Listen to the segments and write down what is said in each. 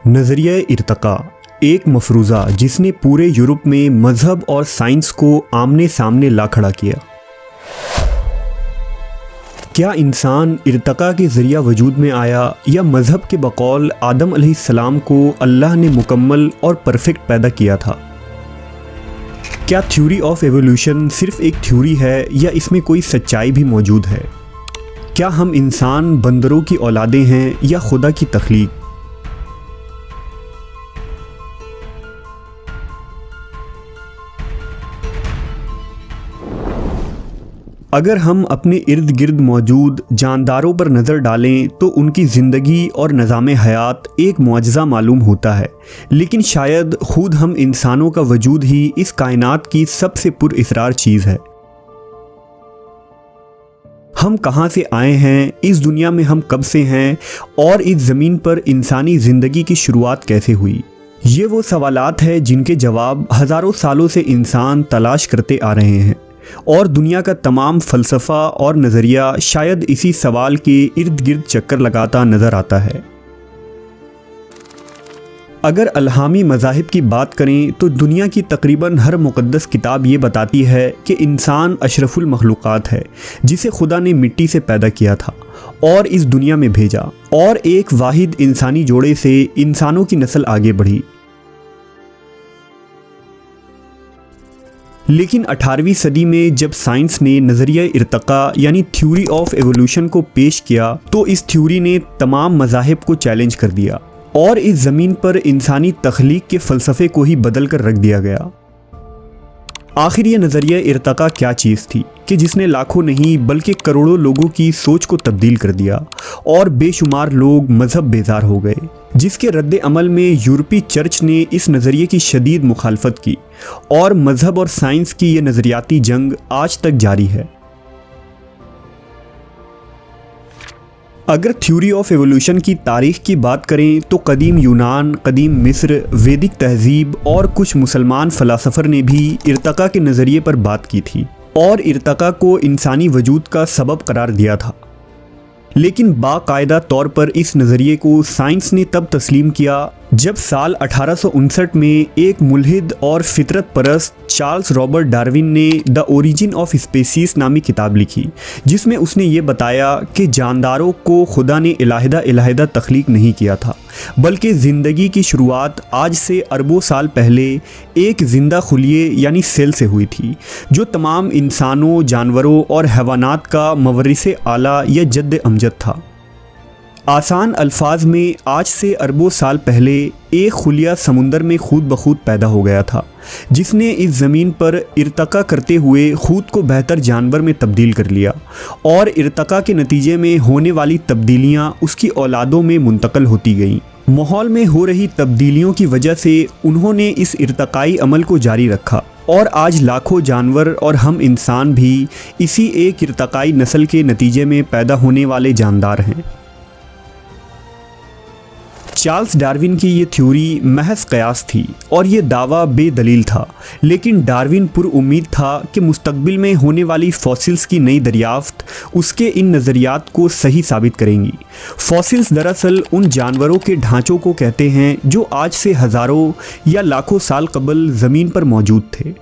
नज़रिया इर्तका एक मफरूज़ा जिसने पूरे यूरोप में मज़हब और साइंस को आमने सामने ला खड़ा किया। क्या इंसान इर्तका के ज़रिया वजूद में आया या मज़हब के बकौल आदम अलैहिस्सलाम को अल्लाह ने मुकम्मल और परफेक्ट पैदा किया था? क्या थ्योरी ऑफ एवोल्यूशन सिर्फ एक थ्योरी है या इसमें कोई सच्चाई भी मौजूद है? क्या हम इंसान बंदरों की औलादें हैं या खुदा की तख्लीक? अगर हम अपने इर्द गिर्द मौजूद जानदारों पर नज़र डालें तो उनकी ज़िंदगी और निज़ाम हयात एक मुआजिज़ा मालूम होता है, लेकिन शायद खुद हम इंसानों का वजूद ही इस कायनात की सबसे पुरअसरार चीज़ है। हम कहाँ से आए हैं, इस दुनिया में हम कब से हैं और इस ज़मीन पर इंसानी ज़िंदगी की शुरुआत कैसे हुई? ये वो सवालात हैं जिनके जवाब हज़ारों सालों से इंसान तलाश करते आ रहे हैं और दुनिया का तमाम फ़लसफ़ा और नज़रिया शायद इसी सवाल के इर्द गिर्द चक्कर लगाता नज़र आता है। अगर अल्हामी मज़ाहिब की बात करें तो दुनिया की तकरीबन हर मुक़द्दस किताब ये बताती है कि इंसान अशरफुल मखलूक़ात है जिसे खुदा ने मिट्टी से पैदा किया था और इस दुनिया में भेजा, और एक वाहिद इंसानी जोड़े से इंसानों की नस्ल आगे बढ़ी। लेकिन 18वीं सदी में जब साइंस ने नज़रिया इर्तका यानी थ्योरी ऑफ एवोल्यूशन को पेश किया तो इस थ्योरी ने तमाम मज़ाहिब को चैलेंज कर दिया और इस ज़मीन पर इंसानी तख्लीक के फ़लसफ़े को ही बदल कर रख दिया गया। आखिर ये नज़रिया इर्तका क्या चीज़ थी कि जिसने लाखों नहीं बल्कि करोड़ों लोगों की सोच को तब्दील कर दिया और बेशुमार लोग मज़हब बेजार हो गए, जिसके रद्द अमल में यूरोपीय चर्च ने इस नज़रिए की शदीद मुखालफत की और मज़हब और साइंस की ये नज़रियाती जंग आज तक जारी है। अगर थ्योरी ऑफ एवोल्यूशन की तारीख़ की बात करें तो कदीम यूनान, कदीम मिस्र, वैदिक तहज़ीब और कुछ मुसलमान फ़लसफ़र ने भी इर्तका के नज़रिए पर बात की थी और इर्तका को इंसानी वजूद का सबब करार दिया था। लेकिन बाकायदा तौर पर इस नज़रिए को साइंस ने तब तस्लीम किया जब साल 1859 में एक मुल्हिद और फितरत परस्त चार्ल्स रॉबर्ट डार्विन ने द ओरिजिन ऑफ स्पीसीज़ नामी किताब लिखी, जिसमें उसने ये बताया कि जानदारों को खुदा ने इलाहिदा तख्लीक नहीं किया था, बल्कि ज़िंदगी की शुरुआत आज से अरबों साल पहले एक ज़िंदा खुलिए यानी सेल से हुई थी, जो तमाम इंसानों, जानवरों और हैवानात का मवरिसे आला या जद्द अमजद था। आसान अल्फाज में आज से अरबों साल पहले एक खुलिया समुंदर में खुद ब खुद पैदा हो गया था, जिसने इस ज़मीन पर इर्तका करते हुए खुद को बेहतर जानवर में तब्दील कर लिया और इर्तका के नतीजे में होने वाली तब्दीलियां उसकी औलादों में मुंतकिल होती गईं। माहौल में हो रही तब्दीलियों की वजह से उन्होंने इस इर्तकाई अमल को जारी रखा और आज लाखों जानवर और हम इंसान भी इसी एक इर्तकाई नस्ल के नतीजे में पैदा होने वाले जानदार हैं। चार्ल्स डार्विन की ये थ्योरी महज कयास थी और ये दावा बेदलील था, लेकिन डार्विन पुरउम्मीद था कि मुस्तकबिल में होने वाली फॉसिल्स की नई दरियाफ्त उसके इन नज़रियात को सही साबित करेंगी। फॉसिल्स दरअसल उन जानवरों के ढांचों को कहते हैं जो आज से हज़ारों या लाखों साल कबल ज़मीन पर मौजूद थे।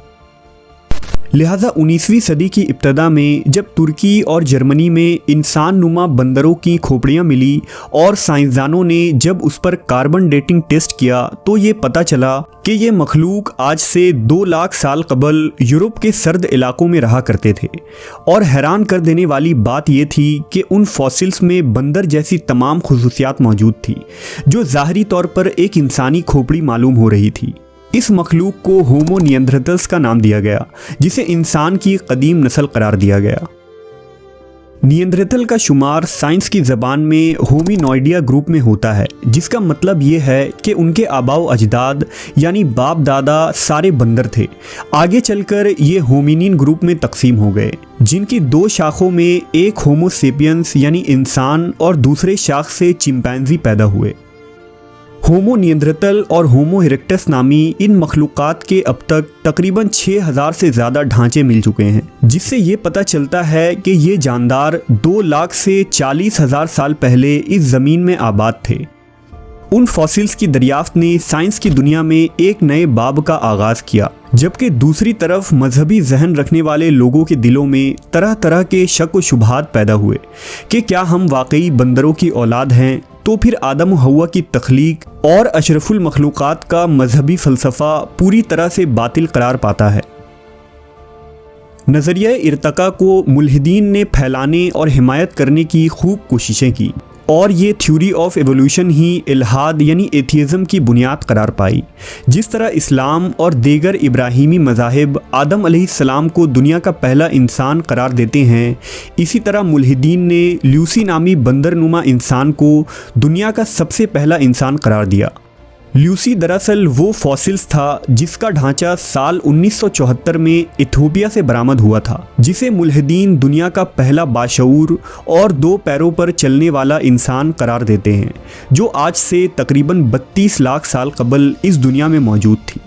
लिहाजा 19वीं सदी की इब्तदा में जब तुर्की और जर्मनी में इंसान नुमा बंदरों की खोपड़ियाँ मिली और साइंसदानों ने जब उस पर कार्बन डेटिंग टेस्ट किया तो ये पता चला कि ये मखलूक आज से 2 लाख साल कबल यूरोप के सर्द इलाकों में रहा करते थे। और हैरान कर देने वाली बात ये थी कि उन फॉसिल्स में बंदर जैसी तमाम खुसूसियात मौजूद थी जो ज़ाहरी तौर पर एक इंसानी खोपड़ी मालूम हो रही थी। इस मखलूक को होमो निएंडरथलस का नाम दिया गया, जिसे इंसान की कदीम नस्ल करार दिया गया। निएंडरथल का शुमार साइंस की ज़बान में होमिनॉइडिया ग्रुप में होता है, जिसका मतलब ये है कि उनके आबाओ अजदाद यानी बाप दादा सारे बंदर थे। आगे चलकर ये होमिनिन ग्रुप में तकसीम हो गए, जिनकी 2 शाखों में एक होमो सेपियंस यानी इंसान और दूसरे शाख से चिंपैंजी पैदा हुए। होमो निएंडरथल और होमो इरेक्टस नामी इन मखलूक़ात के अब तक तकरीबन 6000 से ज़्यादा ढांचे मिल चुके हैं, जिससे ये पता चलता है कि ये जानदार 2 लाख से 40,000 साल पहले इस ज़मीन में आबाद थे। उन फॉसिल्स की दरियाफ्त ने साइंस की दुनिया में एक नए बाब का आगाज़ किया, जबकि दूसरी तरफ मजहबी जहन रखने वाले लोगों के दिलों में तरह तरह के शक व शुबहात पैदा हुए कि क्या हम वाकई बंदरों की औलाद हैं, तो फिर आदम व हव्वा की तख्लीक और अशरफुल मखलूक़ात का मजहबी फ़लसफ़ा पूरी तरह से बातिल करार पाता है। नज़रिया इर्तका को मुल्हिदीन ने फैलाने और हिमायत करने की खूब कोशिशें की और ये थ्योरी ऑफ एवोल्यूशन ही इल्हाद यानी एथियज़म की बुनियाद करार पाई। जिस तरह इस्लाम और दीगर इब्राहीमी मज़ाहिब आदम अलैहिस्सलाम को दुनिया का पहला इंसान करार देते हैं, इसी तरह मुल्हिदीन ने ल्यूसी नामी बंदरनुमा इंसान को दुनिया का सबसे पहला इंसान करार दिया। ल्यूसी दरअसल वो फॉसिल्स था जिसका ढांचा साल 1974 में इथियोपिया से बरामद हुआ था, जिसे मुल्हिदीन दुनिया का पहला बाशऊर और 2 पैरों पर चलने वाला इंसान करार देते हैं, जो आज से तकरीबन 32 लाख साल कबल इस दुनिया में मौजूद थी।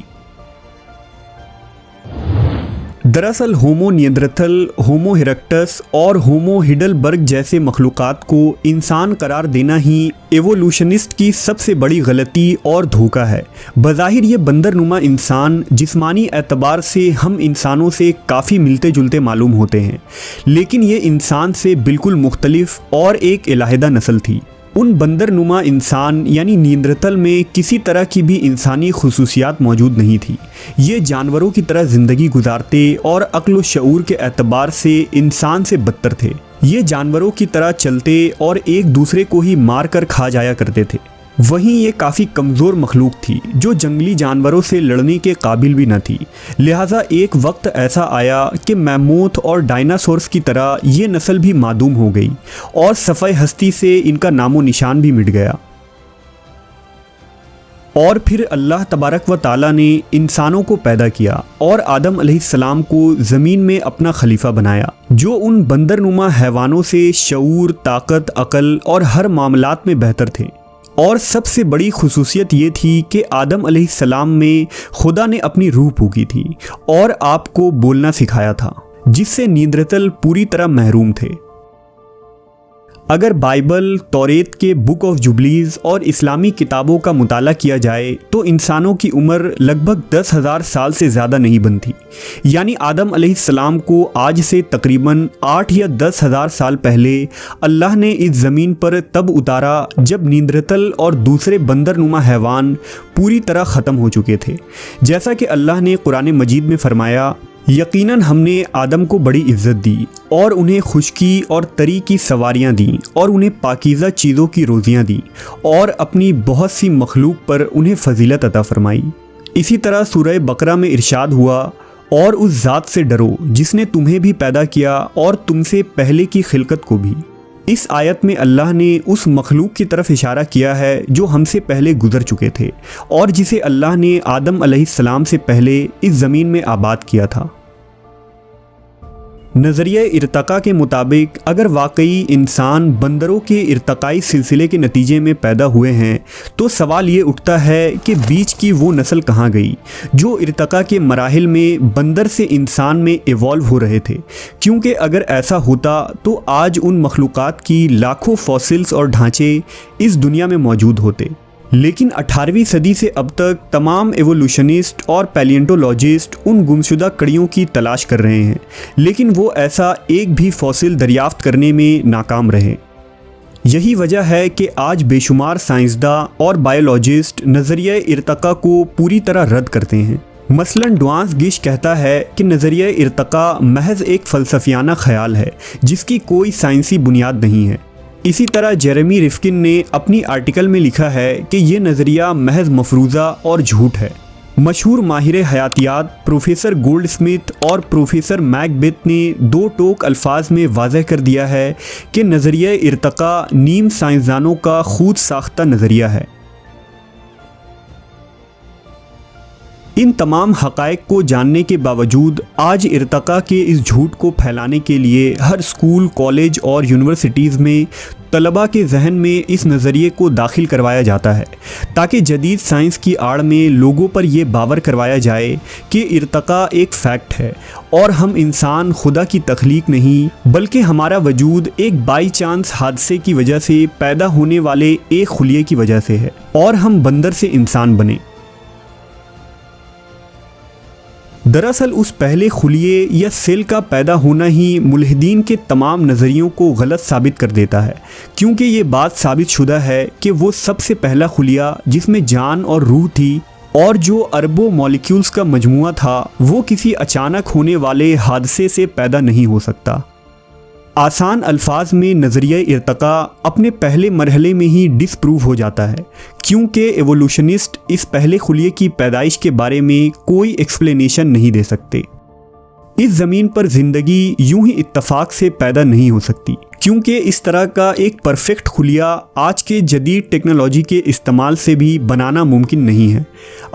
दरअसल होमो निएंडरथल, होमो इरेक्टस और होमो हिडलबर्ग जैसे मखलूक़ात को इंसान करार देना ही एवोल्यूशनिस्ट की सबसे बड़ी गलती और धोखा है। बज़ाहिर ये बंदरनुमा इंसान जिस्मानी एतबार से हम इंसानों से काफ़ी मिलते जुलते मालूम होते हैं, लेकिन ये इंसान से बिल्कुल मुख्तलिफ और एक अलहदा नस्ल थी। उन बंदरनुमा इंसान यानी निएंडरथल में किसी तरह की भी इंसानी खुसूसियात मौजूद नहीं थी। ये जानवरों की तरह ज़िंदगी गुजारते और अक्ल व शऊर के एतबार से इंसान से बदतर थे। ये जानवरों की तरह चलते और एक दूसरे को ही मार कर खा जाया करते थे। वहीं ये काफ़ी कमज़ोर मखलूक थी जो जंगली जानवरों से लड़ने के काबिल भी न थी। लिहाजा एक वक्त ऐसा आया कि मैमूथ और डायनासोर्स की तरह ये नस्ल भी मादूम हो गई और सफ़े हस्ती से इनका नामो निशान भी मिट गया। और फिर अल्लाह तबारक व ताला ने इंसानों को पैदा किया और आदम अलैहिस्सलाम को ज़मीन में अपना खलीफा बनाया, जो उन बंदरनुमा हैवानों से शऊर, ताकत, अकल और हर मामलात में बेहतर थे। और सबसे बड़ी खुसूसियत ये थी कि आदम अलैहिस्सलाम में खुदा ने अपनी रूह फूंकी थी और आपको बोलना सिखाया था, जिससे निएंडरथल पूरी तरह महरूम थे। अगर बाइबल, तौरेत के बुक ऑफ जुबलीज़ और इस्लामी किताबों का मुताला किया जाए तो इंसानों की उम्र लगभग 10,000 साल से ज़्यादा नहीं बनती। यानी आदम अलैहिस्सलाम को आज से तकरीबन 8 या 10,000 साल पहले अल्लाह ने इस ज़मीन पर तब उतारा जब निएंडरथल और दूसरे बंदरनुमा हैवान पूरी तरह ख़त्म हो चुके थे। जैसा कि अल्लाह ने कुरान मजीद में फरमाया, यकीनन हमने आदम को बड़ी इज़्ज़त दी और उन्हें खुशकी और तरी की सवारियाँ दी और उन्हें पाकीज़ा चीज़ों की रोज़ियाँ दी और अपनी बहुत सी मखलूक पर उन्हें फ़जीलत अता फ़रमाई। इसी तरह सूरह बकरा में इरशाद हुआ, और उस ज़ात से डरो जिसने तुम्हें भी पैदा किया और तुमसे पहले की खिलकत को भी। इस आयत में अल्लाह ने उस मखलूक की तरफ इशारा किया है जो हमसे पहले गुजर चुके थे और जिसे अल्लाह ने आदम अलैहिस्सलाम से पहले इस ज़मीन में आबाद किया था। नज़रिया इर्तका के मुताबिक अगर वाकई इंसान बंदरों के इर्तकाई सिलसिले के नतीजे में पैदा हुए हैं तो सवाल ये उठता है कि बीच की वो नस्ल कहाँ गई जो इर्तका के मराहिल में बंदर से इंसान में इवॉल्व हो रहे थे, क्योंकि अगर ऐसा होता तो आज उन मखलूक़ात की लाखों फॉसिल्स और ढांचे इस दुनिया में मौजूद होते। लेकिन 18वीं सदी से अब तक तमाम एवोल्यूशनिस्ट और पैलिएंटोलॉजिस्ट उन गुमशुदा कड़ियों की तलाश कर रहे हैं, लेकिन वो ऐसा एक भी फॉसिल दरियाफ्त करने में नाकाम रहे। यही वजह है कि आज बेशुमार साइंसदां और बायोलॉजिस्ट नज़रिया इर्तका को पूरी तरह रद्द करते हैं। मसलन डुआंस गिश कहता है कि नज़रिया इर्तका महज एक फ़लसफ़ियाना ख्याल है जिसकी कोई साइंसी बुनियाद नहीं है। इसी तरह जेरेमी रिफ्किन ने अपनी आर्टिकल में लिखा है कि ये नज़रिया महज मफरूज़ा और झूठ है। मशहूर माहिर हयातियात प्रोफेसर गोल्डस्मिथ और प्रोफेसर मैकबेथ ने 2 टोक अल्फाज में वाज़ह कर दिया है कि नज़रिया इर्तका नीम साइंसदानों का खुद साख्ता नज़रिया है। इन तमाम हक़ाइक़ को जानने के बावजूद आज इर्तिक़ा के इस झूठ को फैलाने के लिए हर स्कूल, कॉलेज और यूनिवर्सिटीज़ में तलबा के जहन में इस नज़रिए को दाखिल करवाया जाता है ताकि जदीद साइंस की आड़ में लोगों पर यह बावर करवाया जाए कि इर्तिक़ा एक फ़ैक्ट है और हम इंसान खुदा की तख्लीक नहीं बल्कि हमारा वजूद एक बाई चांस हादसे की वजह से पैदा होने वाले एक खुलिये की वजह से है और हम बंदर से इंसान बने। दरअसल उस पहले खुलिये या सेल का पैदा होना ही मुल्हिदीन के तमाम नज़रियों को गलत साबित कर देता है, क्योंकि ये बात साबित शुदा है कि वो सबसे पहला खुलिया जिसमें जान और रूह थी और जो अरबों मॉलिक्यूल्स का मजमुआ था वो किसी अचानक होने वाले हादसे से पैदा नहीं हो सकता। आसान अल्फाज में नज़रिया इर्तिक़ा अपने पहले मरहले में ही डिसप्रूव हो जाता है, क्योंकि एवोल्यूशनिस्ट इस पहले खुलिये की पैदाइश के बारे में कोई एक्सप्लेनेशन नहीं दे सकते। इस ज़मीन पर ज़िंदगी यूं ही इत्तफाक से पैदा नहीं हो सकती, क्योंकि इस तरह का एक परफेक्ट खुलिया आज के जदीद टेक्नोलॉजी के इस्तेमाल से भी बनाना मुमकिन नहीं है।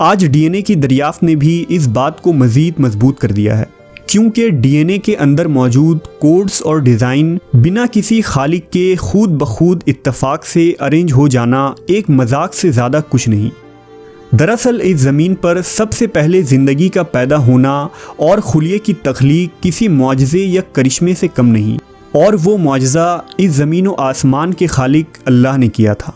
आज डीएनए की दरियाफ्त ने भी इस बात को मज़ीद मजबूत कर दिया है, क्योंकि डीएनए के अंदर मौजूद कोड्स और डिज़ाइन बिना किसी खालिक के खुद ब खुद इत्तफाक से अरेंज हो जाना एक मजाक से ज़्यादा कुछ नहीं। दरअसल इस ज़मीन पर सबसे पहले ज़िंदगी का पैदा होना और खुलिये की तख्लीक किसी मुआजिज़े या करिश्मे से कम नहीं, और वो मुआजिज़ा इस ज़मीन व आसमान के खालिक अल्लाह ने किया था।